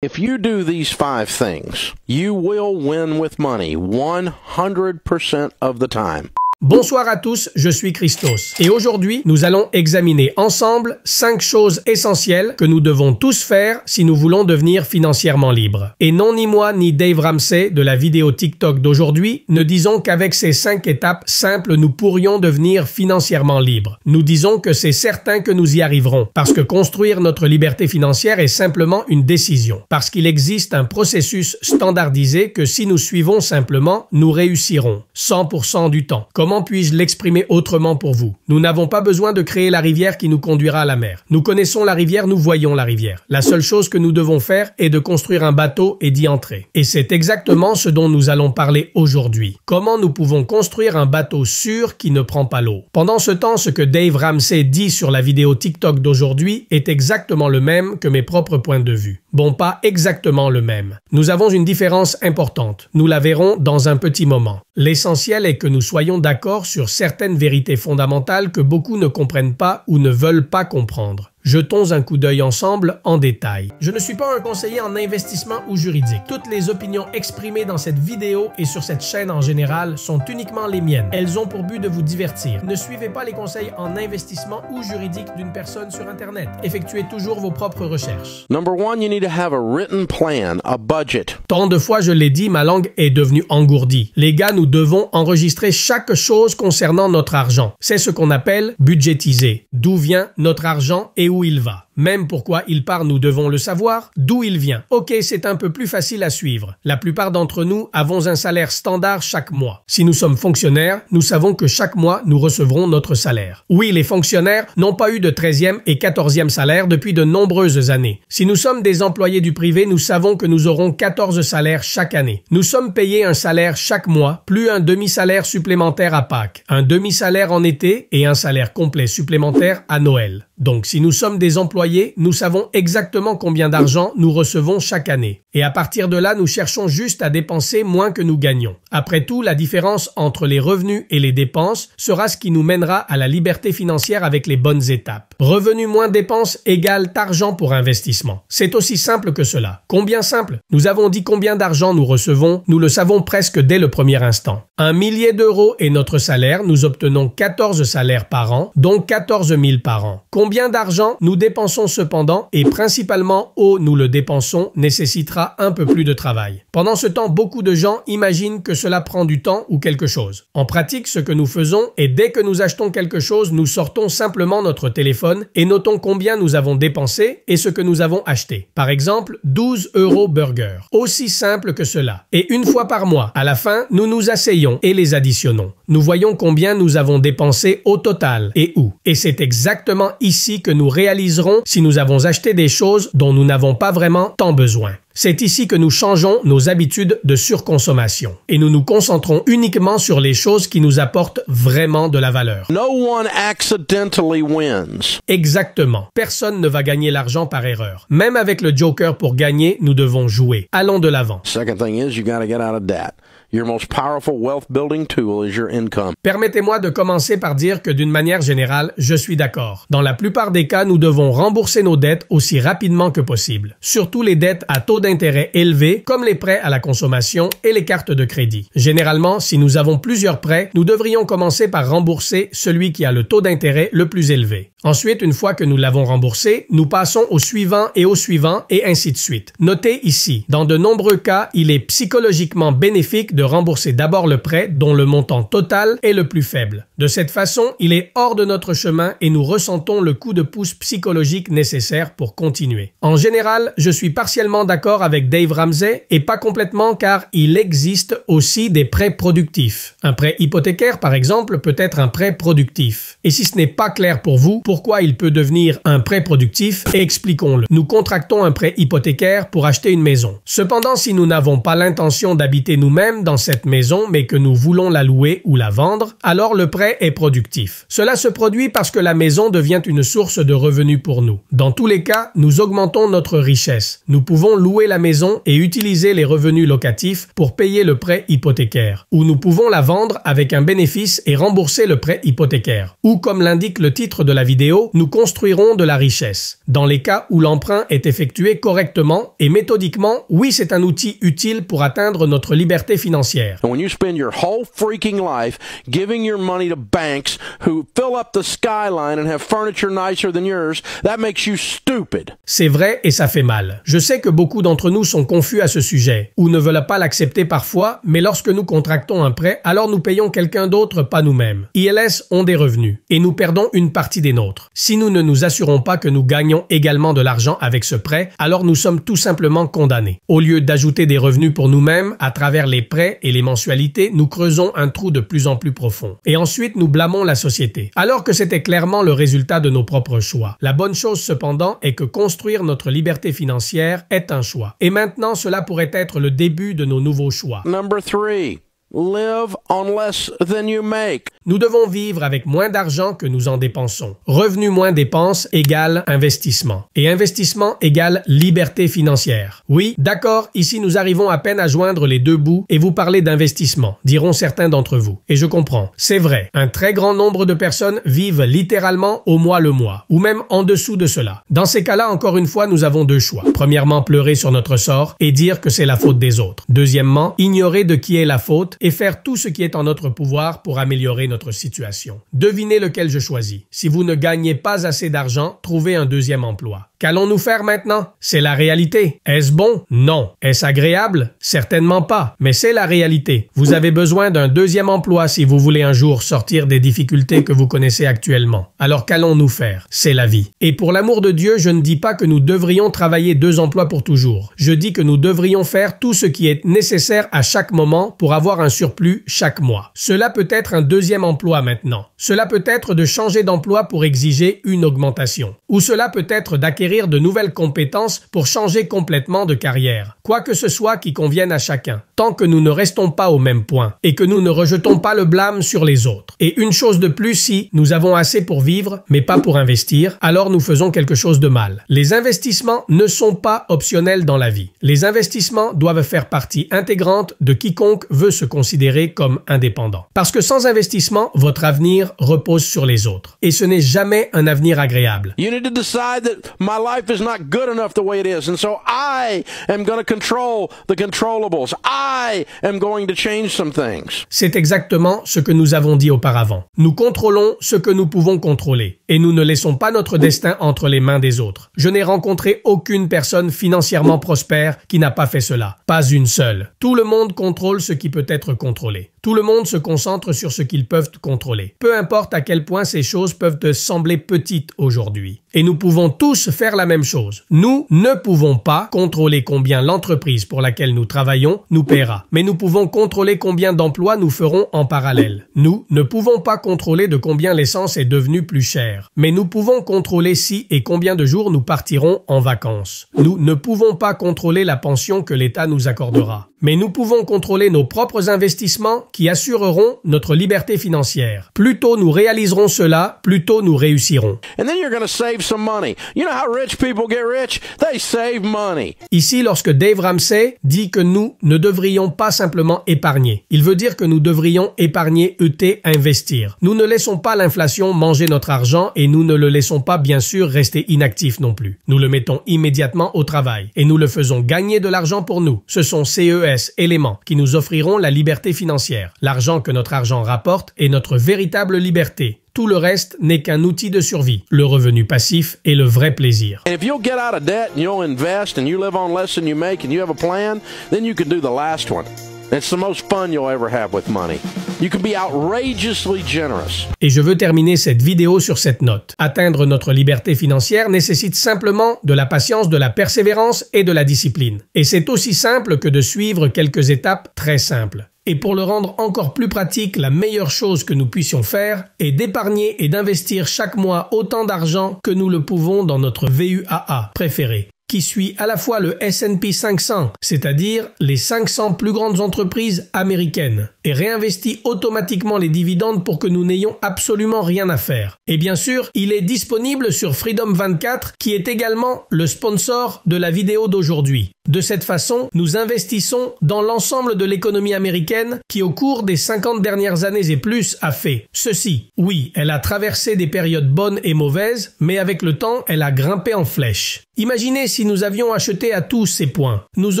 If you do these 5 things, you will win with money 100% of the time. Bonsoir à tous, je suis Christos et aujourd'hui nous allons examiner ensemble 5 choses essentielles que nous devons tous faire si nous voulons devenir financièrement libres. Et non ni moi ni Dave Ramsey de la vidéo TikTok d'aujourd'hui ne disons qu'avec ces 5 étapes simples nous pourrions devenir financièrement libres. Nous disons que c'est certain que nous y arriverons parce que construire notre liberté financière est simplement une décision. Parce qu'il existe un processus standardisé que si nous suivons simplement, nous réussirons 100% du temps. Comment puis-je l'exprimer autrement pour vous? Nous n'avons pas besoin de créer la rivière qui nous conduira à la mer. Nous connaissons la rivière, nous voyons la rivière. La seule chose que nous devons faire est de construire un bateau et d'y entrer. Et c'est exactement ce dont nous allons parler aujourd'hui. Comment nous pouvons construire un bateau sûr qui ne prend pas l'eau? Pendant ce temps, ce que Dave Ramsey dit sur la vidéo TikTok d'aujourd'hui est exactement le même que mes propres points de vue. Bon, pas exactement le même. Nous avons une différence importante. Nous la verrons dans un petit moment. L'essentiel est que nous soyons d'accord sur certaines vérités fondamentales que beaucoup ne comprennent pas ou ne veulent pas comprendre. Jetons un coup d'œil ensemble en détail. Je ne suis pas un conseiller en investissement ou juridique. Toutes les opinions exprimées dans cette vidéo et sur cette chaîne en général sont uniquement les miennes. Elles ont pour but de vous divertir. Ne suivez pas les conseils en investissement ou juridique d'une personne sur Internet. Effectuez toujours vos propres recherches. Number 1, you need to have a written plan, a budget. Tant de fois je l'ai dit, ma langue est devenue engourdie. Les gars, nous devons enregistrer chaque chose concernant notre argent. C'est ce qu'on appelle budgétiser. D'où vient notre argent et où il va. Même pourquoi il part, nous devons le savoir. D'où il vient. Ok, c'est un peu plus facile à suivre. La plupart d'entre nous avons un salaire standard chaque mois. Si nous sommes fonctionnaires, nous savons que chaque mois, nous recevrons notre salaire. Oui, les fonctionnaires n'ont pas eu de 13e et 14e salaire depuis de nombreuses années. Si nous sommes des employés du privé, nous savons que nous aurons 14 salaires chaque année. Nous sommes payés un salaire chaque mois, plus un demi-salaire supplémentaire à Pâques, un demi-salaire en été et un salaire complet supplémentaire à Noël. Donc, si nous sommes des employés, nous savons exactement combien d'argent nous recevons chaque année. Et à partir de là, nous cherchons juste à dépenser moins que nous gagnons. Après tout, la différence entre les revenus et les dépenses sera ce qui nous mènera à la liberté financière avec les bonnes étapes. Revenus moins dépenses égale argent pour investissement. C'est aussi simple que cela. Combien simple? Nous avons dit combien d'argent nous recevons, nous le savons presque dès le premier instant. 1 millier d'euros est notre salaire, nous obtenons 14 salaires par an, donc 14 000 par an. Combien d'argent nous dépensons cependant, et principalement où nous le dépensons, nécessitera un peu plus de travail. Pendant ce temps, beaucoup de gens imaginent que cela prend du temps ou quelque chose. En pratique, ce que nous faisons est dès que nous achetons quelque chose, nous sortons simplement notre téléphone et notons combien nous avons dépensé et ce que nous avons acheté. Par exemple, 12 € burger. Aussi simple que cela. Et une fois par mois, à la fin, nous nous asseyons et les additionnons. Nous voyons combien nous avons dépensé au total et où. Et c'est exactement ici que nous réaliserons si nous avons acheté des choses dont nous n'avons pas vraiment tant besoin. C'est ici que nous changeons nos habitudes de surconsommation et nous nous concentrons uniquement sur les choses qui nous apportent vraiment de la valeur. No one accidentally wins. Exactement. Personne ne va gagner l'argent par erreur. Même avec le Joker pour gagner, nous devons jouer. Allons de l'avant. Second thing is you got to get out of debt. Your most powerful wealth building tool is your income. Permettez-moi de commencer par dire que d'une manière générale, je suis d'accord. Dans la plupart des cas, nous devons rembourser nos dettes aussi rapidement que possible. Surtout les dettes à taux d'intérêt élevé, comme les prêts à la consommation et les cartes de crédit. Généralement, si nous avons plusieurs prêts, nous devrions commencer par rembourser celui qui a le taux d'intérêt le plus élevé. Ensuite, une fois que nous l'avons remboursé, nous passons au suivant et ainsi de suite. Notez ici, dans de nombreux cas, il est psychologiquement bénéfique de rembourser d'abord le prêt dont le montant total est le plus faible. De cette façon, il est hors de notre chemin et nous ressentons le coup de pouce psychologique nécessaire pour continuer. En général, je suis partiellement d'accord avec Dave Ramsey et pas complètement car il existe aussi des prêts productifs. Un prêt hypothécaire, par exemple, peut être un prêt productif. Et si ce n'est pas clair pour vous, pourquoi il peut devenir un prêt productif, expliquons-le. Nous contractons un prêt hypothécaire pour acheter une maison. Cependant, si nous n'avons pas l'intention d'habiter nous-mêmes dans cette maison mais que nous voulons la louer ou la vendre, alors le prêt est productif. Cela se produit parce que la maison devient une source de revenus pour nous. Dans tous les cas, nous augmentons notre richesse. Nous pouvons louer la maison et utiliser les revenus locatifs pour payer le prêt hypothécaire. Ou nous pouvons la vendre avec un bénéfice et rembourser le prêt hypothécaire. Ou comme l'indique le titre de la vidéo, nous construirons de la richesse. Dans les cas où l'emprunt est effectué correctement et méthodiquement, oui, c'est un outil utile pour atteindre notre liberté financière. And when you spend your whole freaking life giving your money to banks who fill up the skyline and have furniture nicer than yours, that makes you stupid. C'est vrai et ça fait mal. Je sais que beaucoup d'entre nous sont confus à ce sujet ou ne veulent pas l'accepter parfois, mais lorsque nous contractons un prêt, alors nous payons quelqu'un d'autre, pas nous-mêmes. ILS ont des revenus et nous perdons une partie des nôtres. Si nous ne nous assurons pas que nous gagnons également de l'argent avec ce prêt, alors nous sommes tout simplement condamnés. Au lieu d'ajouter des revenus pour nous-mêmes, à travers les prêts et les mensualités, nous creusons un trou de plus en plus profond. Et ensuite, nous blâmons la société, alors que c'était clairement le résultat de nos propres choix. La bonne chose cependant est que construire notre liberté financière est un choix. Et maintenant, cela pourrait être le début de nos nouveaux choix. Number 3. Live on less than you make. Nous devons vivre avec moins d'argent que nous en dépensons. Revenu moins dépenses égale investissement. Et investissement égale liberté financière. Oui, d'accord, ici nous arrivons à peine à joindre les deux bouts et vous parlez d'investissement, diront certains d'entre vous. Et je comprends. C'est vrai, un très grand nombre de personnes vivent littéralement au mois le mois, ou même en dessous de cela. Dans ces cas-là, encore une fois, nous avons deux choix. Premièrement, pleurer sur notre sort et dire que c'est la faute des autres. Deuxièmement, ignorer de qui est la faute et faire tout ce qui est en notre pouvoir pour améliorer notre situation. Devinez lequel je choisis. Si vous ne gagnez pas assez d'argent, trouvez un deuxième emploi. Qu'allons-nous faire maintenant? C'est la réalité. Est-ce bon? Non. Est-ce agréable? Certainement pas. Mais c'est la réalité. Vous avez besoin d'un deuxième emploi si vous voulez un jour sortir des difficultés que vous connaissez actuellement. Alors qu'allons-nous faire? C'est la vie. Et pour l'amour de Dieu, je ne dis pas que nous devrions travailler 2 emplois pour toujours. Je dis que nous devrions faire tout ce qui est nécessaire à chaque moment pour avoir un surplus chaque mois. Cela peut être un deuxième emploi maintenant. Cela peut être de changer d'emploi pour exiger une augmentation. Ou cela peut être d'acquérir de nouvelles compétences pour changer complètement de carrière. Quoi que ce soit qui convienne à chacun, tant que nous ne restons pas au même point et que nous ne rejetons pas le blâme sur les autres. Et une chose de plus, si nous avons assez pour vivre, mais pas pour investir, alors nous faisons quelque chose de mal. Les investissements ne sont pas optionnels dans la vie. Les investissements doivent faire partie intégrante de quiconque veut se considérer comme indépendant. Parce que sans investissement, votre avenir repose sur les autres. Et ce n'est jamais un avenir agréable. You need to decide that my life is not good enough the way it is, and so I am going to control the controllables. I am going to change some things. C'est exactement ce que nous avons dit auparavant. Nous contrôlons ce que nous pouvons contrôler et nous ne laissons pas notre destin entre les mains des autres. Je n'ai rencontré aucune personne financièrement prospère qui n'a pas fait cela. Pas une seule. Tout le monde contrôle ce qui peut être contrôlé. Tout le monde se concentre sur ce qu'ils peuvent contrôler. Peu importe à quel point ces choses peuvent te sembler petites aujourd'hui. Et nous pouvons tous faire la même chose. Nous ne pouvons pas contrôler combien l'entreprise pour laquelle nous travaillons nous paiera. Mais nous pouvons contrôler combien d'emplois nous ferons en parallèle. Nous ne pouvons pas contrôler de combien l'essence est devenue plus chère. Mais nous pouvons contrôler si et combien de jours nous partirons en vacances. Nous ne pouvons pas contrôler la pension que l'État nous accordera. Mais nous pouvons contrôler nos propres investissements qui assureront notre liberté financière. Plus tôt nous réaliserons cela, plus tôt nous réussirons. And then you're going to save some money. You know how rich people get rich? They save money. Ici, lorsque Dave Ramsey dit que nous ne devrions pas simplement épargner, il veut dire que nous devrions épargner, investir. Nous ne laissons pas l'inflation manger notre argent et nous ne le laissons pas bien sûr rester inactif non plus. Nous le mettons immédiatement au travail et nous le faisons gagner de l'argent pour nous. Ce sont CES, éléments qui nous offriront la liberté financière. L'argent que notre argent rapporte est notre véritable liberté. Tout le reste n'est qu'un outil de survie. Le revenu passif est le vrai plaisir. And if you'll get out of debt and you'll invest and you live on less than you make and you have a plan, then you can do the last one. It's the most fun you'll ever have with money. You can be outrageously generous. Et je veux terminer cette vidéo sur cette note. Atteindre notre liberté financière nécessite simplement de la patience, de la persévérance et de la discipline. Et c'est aussi simple que de suivre quelques étapes très simples. Et pour le rendre encore plus pratique, la meilleure chose que nous puissions faire est d'épargner et d'investir chaque mois autant d'argent que nous le pouvons dans notre VUAA préféré. qui suit à la fois le S&P 500, c'est-à-dire les 500 plus grandes entreprises américaines, et réinvestit automatiquement les dividendes pour que nous n'ayons absolument rien à faire. Et bien sûr, il est disponible sur Freedom 24, qui est également le sponsor de la vidéo d'aujourd'hui. De cette façon, nous investissons dans l'ensemble de l'économie américaine qui, au cours des 50 dernières années et plus, a fait ceci. Oui, elle a traversé des périodes bonnes et mauvaises, mais avec le temps, elle a grimpé en flèche. Imaginez si nous avions acheté à tous ces points. Nous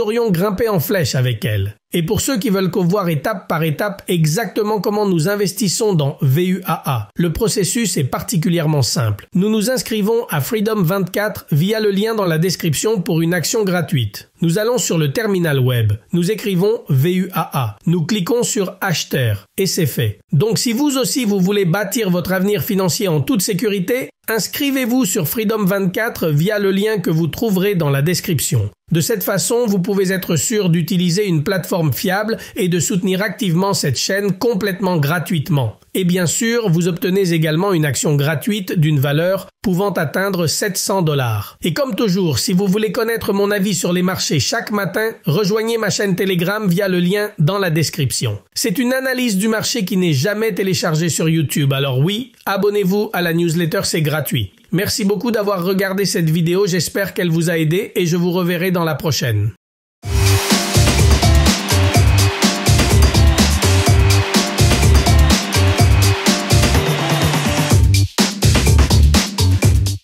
aurions grimpé en flèche avec elle. Et pour ceux qui veulent voir étape par étape exactement comment nous investissons dans VUAA, le processus est particulièrement simple. Nous nous inscrivons à Freedom 24 via le lien dans la description pour une action gratuite. Nous allons sur le terminal web. Nous écrivons VUAA. Nous cliquons sur Acheter et c'est fait. Donc si vous aussi vous voulez bâtir votre avenir financier en toute sécurité, inscrivez-vous sur Freedom 24 via le lien que vous trouverez dans la description. De cette façon, vous pouvez être sûr d'utiliser une plateforme fiable et de soutenir activement cette chaîne complètement gratuitement. Et bien sûr, vous obtenez également une action gratuite d'une valeur pouvant atteindre 700 $. Et comme toujours, si vous voulez connaître mon avis sur les marchés chaque matin, rejoignez ma chaîne Telegram via le lien dans la description. C'est une analyse du marché qui n'est jamais téléchargée sur YouTube, alors oui, abonnez-vous à la newsletter, c'est gratuit. Merci beaucoup d'avoir regardé cette vidéo, j'espère qu'elle vous a aidé et je vous reverrai dans la prochaine.